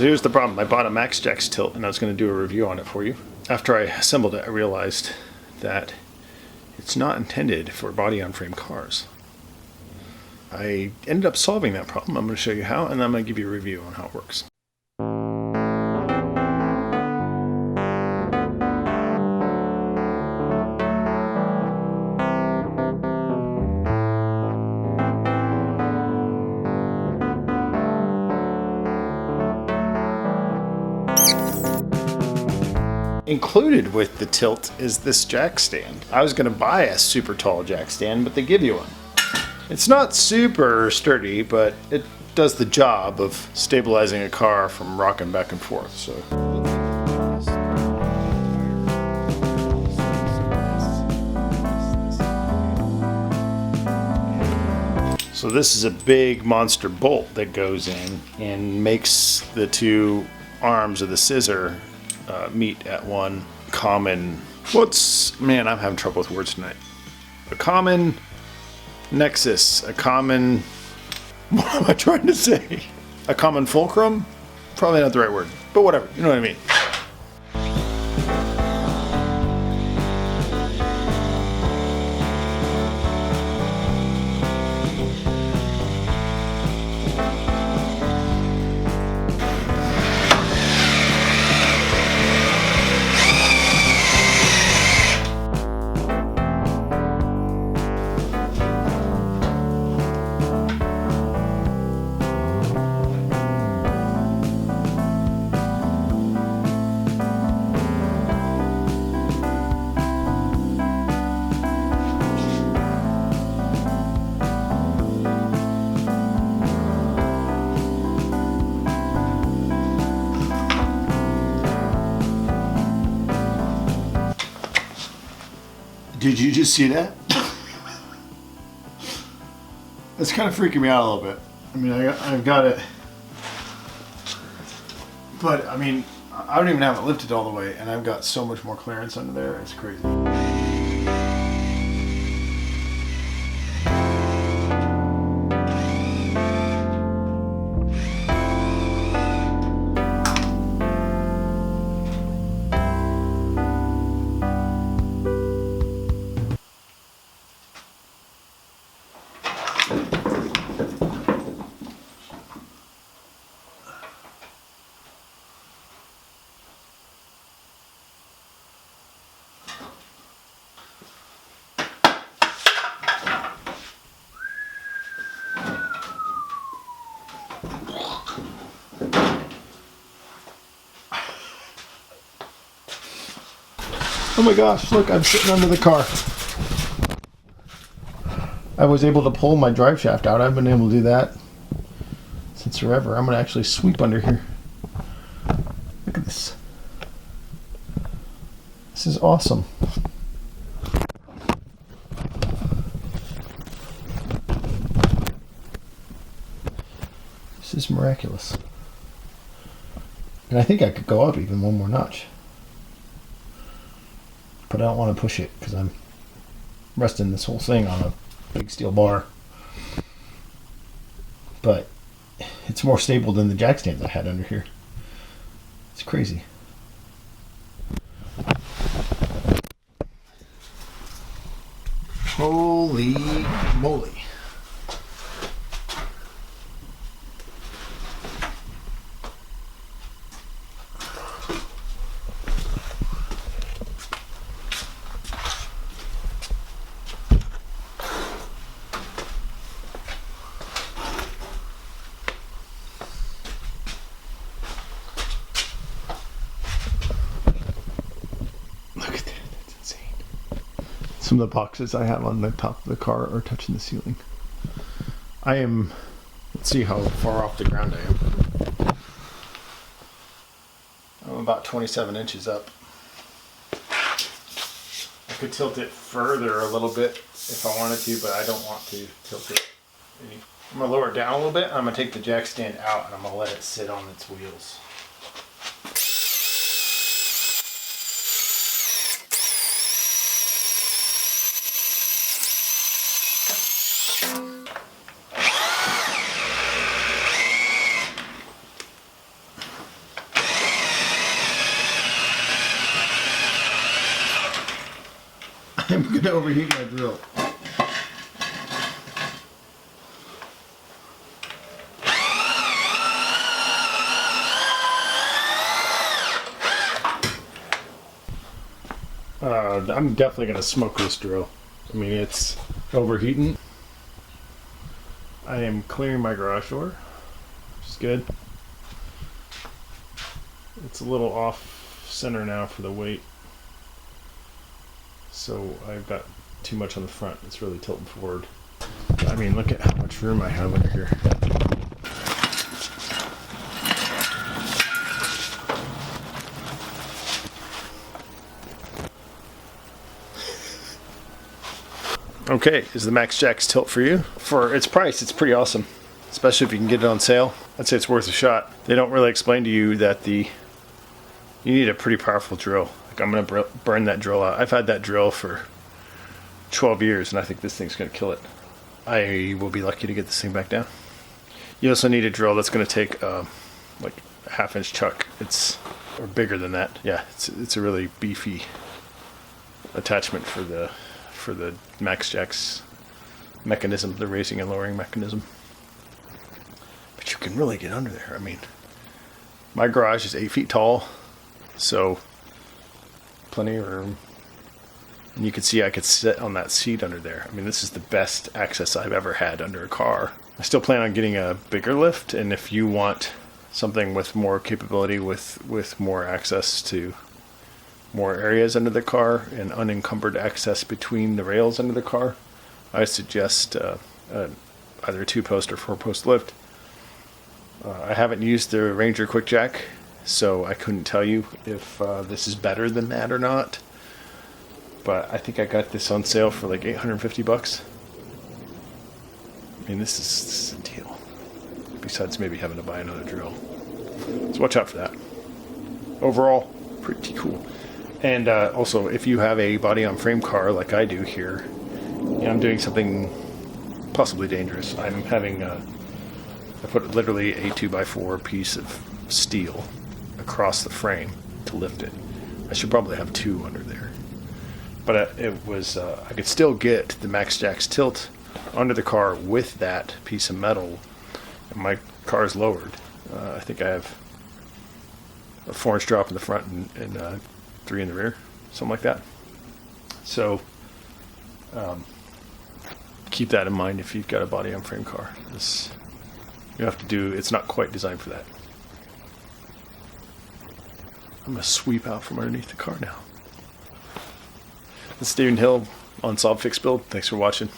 So here's the problem. I bought a MaxJax tilt and I was going to do a review on it for you. After I assembled it, I realized that it's not intended for body-on-frame cars. I ended up solving that problem. I'm going to show you how, and then I'm going to give you a review on how it works. Included with the tilt is this jack stand. I was going to buy a super tall jack stand, but they give you one. It's not super sturdy, but it does the job of stabilizing a car from rocking back and forth. So this is a big monster bolt that goes in and makes the two arms of the scissor meet at one common, man, I'm having trouble with words tonight. A common nexus, a common, what am I trying to say? A common fulcrum? Probably not the right word, but whatever, you know what I mean. Did you just see that? It's kind of freaking me out a little bit. I mean, I've got it, but I mean, I don't even have it lifted all the way, and I've got so much more clearance under there. It's crazy. Oh my gosh, look, I'm sitting under the car. I was able to pull my drive shaft out. I've been able to do that since forever. I'm going to actually sweep under here. Look at this. This is awesome. This is miraculous. And I think I could go up even one more notch. But I don't want to push it because I'm resting this whole thing on a big steel bar. But it's more stable than the jack stands I had under here. It's crazy. Holy moly. Some of the boxes I have on the top of the car are touching the ceiling. Let's see how far off the ground I am. I'm about 27 inches up. I could tilt it further a little bit if I wanted to, but I don't want to tilt it. I'm going to lower it down a little bit. I'm going to take the jack stand out and I'm going to let it sit on its wheels. I'm going to overheat my drill. I'm definitely going to smoke this drill. I mean, it's overheating. I am clearing my garage door, which is good. It's a little off center now for the weight. So I've got too much on the front. It's really tilting forward. I mean, look at how much room I have under here. Okay, is the MaxJax tilt for you? For its price, it's pretty awesome. Especially if you can get it on sale. I'd say it's worth a shot. They don't really explain to you that you need a pretty powerful drill. Like, I'm gonna burn that drill out. I've had that drill for 12 years and I think this thing's gonna kill it. I will be lucky to get this thing back down. You also need a drill that's gonna take like a 1/2-inch chuck. Or bigger than that. Yeah, it's a really beefy attachment for the MaxJax mechanism, the raising and lowering mechanism. But you can really get under there. I mean, my garage is 8 feet tall, so plenty of room. And you can see I could sit on that seat under there. I mean, this is the best access I've ever had under a car. I still plan on getting a bigger lift, and if you want something with more capability, with more access to more areas under the car and unencumbered access between the rails under the car, I suggest either a 2-post or 4-post lift. I haven't used the Ranger Quick Jack, so I couldn't tell you if this is better than that or not. But I think I got this on sale for like $850. I mean, this is a deal. Besides maybe having to buy another drill. So watch out for that. Overall, pretty cool. And also, if you have a body-on-frame car like I do here, I'm doing something possibly dangerous. I'm having I put literally a 2x4 piece of steel across the frame to lift it. I should probably have 2 under there. But it was I could still get the MaxJax tilt under the car with that piece of metal. And my car is lowered. I think I have a 4-inch drop in the front and 3 in the rear, something like that. So keep that in mind if you've got a body-on-frame car. It's not quite designed for that. I'm going to sweep out from underneath the car now. This is Steven Hill on Solve Fix Build. Thanks for watching.